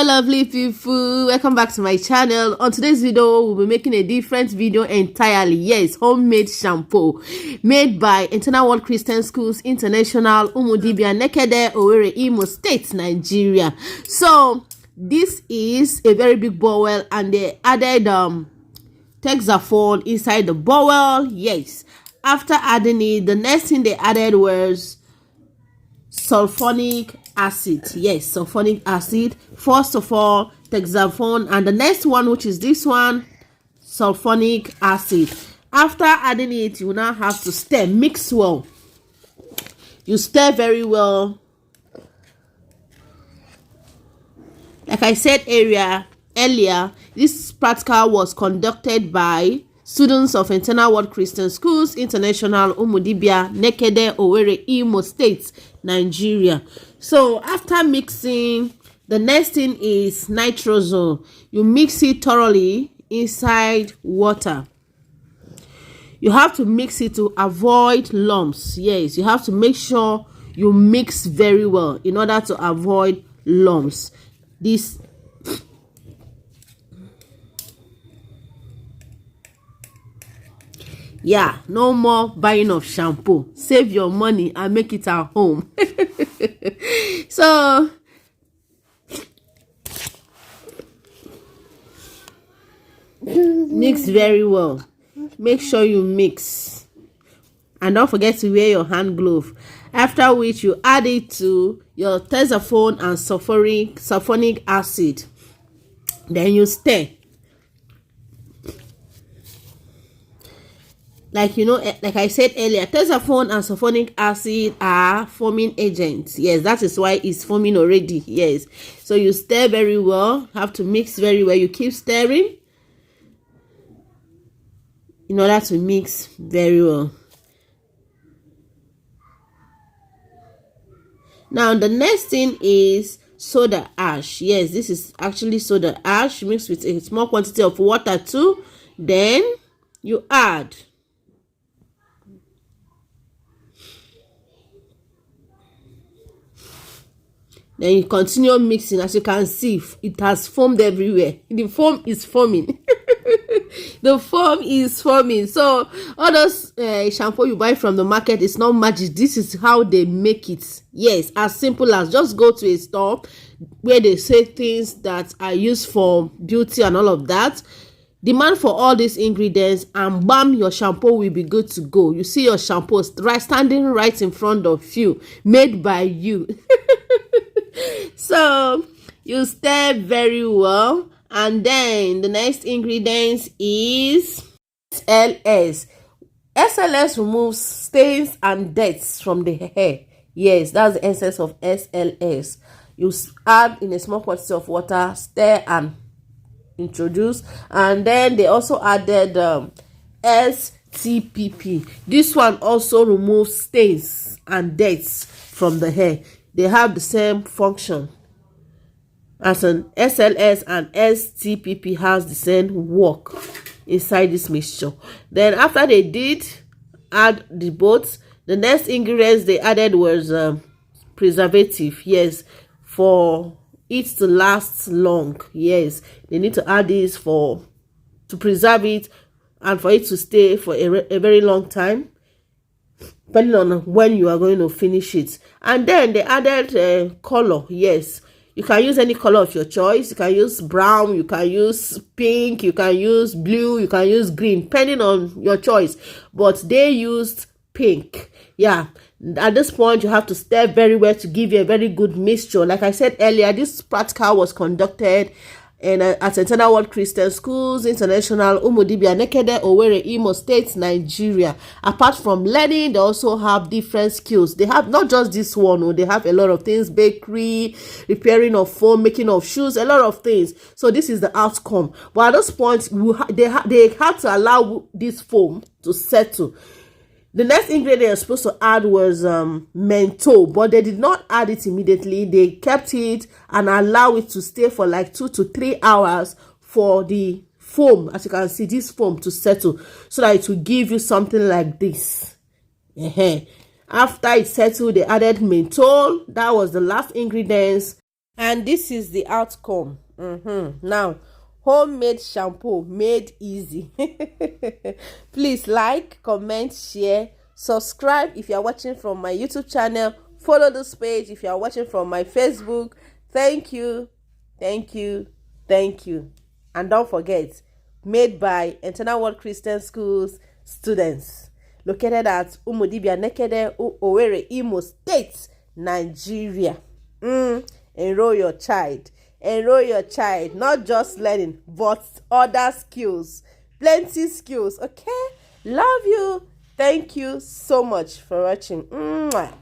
Hello lovely people, welcome back to my channel. On today's video we'll be making a different video entirely. Yes, homemade shampoo made by Internal World Christian Schools International, Umudibia, Nekede, Owerri, Imo State, Nigeria. So this is a very big bowl and they added Texaphone inside the bowl. Yes, after adding it, the next thing they added was sulfonic acid. Yes, sulfonic acid. First of all, Texaphone, and the next one, which is this one, sulfonic acid. After adding it, you now have to stir, mix well. You stir very well. Like I said earlier, this practical was conducted by students of Internal World Christian Schools International, Umudibia, Nekede, Owerri, Imo State, Nigeria. So after mixing, the next thing is nitrosol. You mix it thoroughly inside water. You have to mix it to avoid lumps. Yes, you have to make sure you mix very well in order to avoid lumps. Yeah, no more buying of shampoo. Save your money and make it at home. So mix very well. Make sure you mix and don't forget to wear your hand glove. After which you add it to your Texaphone and sulfonic acid. Then you stir. Like I said earlier, Texaphone and sulfonic acid are forming agents. Yes, that is why it's forming already. Yes, so you stir very well. Have to mix very well. You keep stirring in order to mix very well. Now the next thing is soda ash. Yes, this is actually soda ash mixed with a small quantity of water too. Then you add then you continue mixing. As you can see, it has formed everywhere. The foam is forming. The foam is forming. So all those shampoo you buy from the market is not magic. This is how they make it. Yes, as simple as just go to a store where they say things that are used for beauty and all of that. Demand for all these ingredients and bam, your shampoo will be good to go. You see your shampoo standing right in front of you, made by you. So you stir very well, and then the next ingredients is SLS. SLS removes stains and debts from the hair. Yes, that's the essence of SLS. You add in a small quantity of water, stir and introduce, and then they also added STPP. This one also removes stains and debts from the hair. They have the same function as an SLS, and STPP has the same work inside this mixture. Then after they did add the both, the next ingredients they added was preservative. Yes, for it to last long. Yes, they need to add this to preserve it and for it to stay for a very long time, depending on when you are going to finish it. And then they added color. Yes, you can use any color of your choice. You can use brown, you can use pink, you can use blue, you can use green, depending on your choice. But they used pink. Yeah, at this point you have to stir very well to give you a very good mixture. Like I said earlier, this practical was conducted at Internal World Christian Schools International, Umudibia, Nekede, Owerri, Imo State, Nigeria. Apart from learning, they also have different skills. They have not just this one. They have a lot of things: bakery, repairing of foam, making of shoes, a lot of things. So this is the outcome. But at this point, they had to allow this foam to settle. The next ingredient they were supposed to add was menthol, but they did not add it immediately. They kept it and allow it to stay for like 2 to 3 hours for the foam, as you can see, this foam to settle, so that it will give you something like this. After it settled, they added menthol. That was the last ingredients. And this is the outcome. Now, homemade shampoo made easy. Please like, comment, share, subscribe if you are watching from my YouTube channel. Follow this page if you are watching from my Facebook. Thank you, thank you, thank you. And don't forget, made by Eternal World Christian Schools students, located at Umudibia Nekede, Owerri, Imo State, Nigeria. Enroll your child. Enroll your child. Not just learning, but other skills. Plenty skills. Okay? Love you. Thank you so much for watching. Mwah.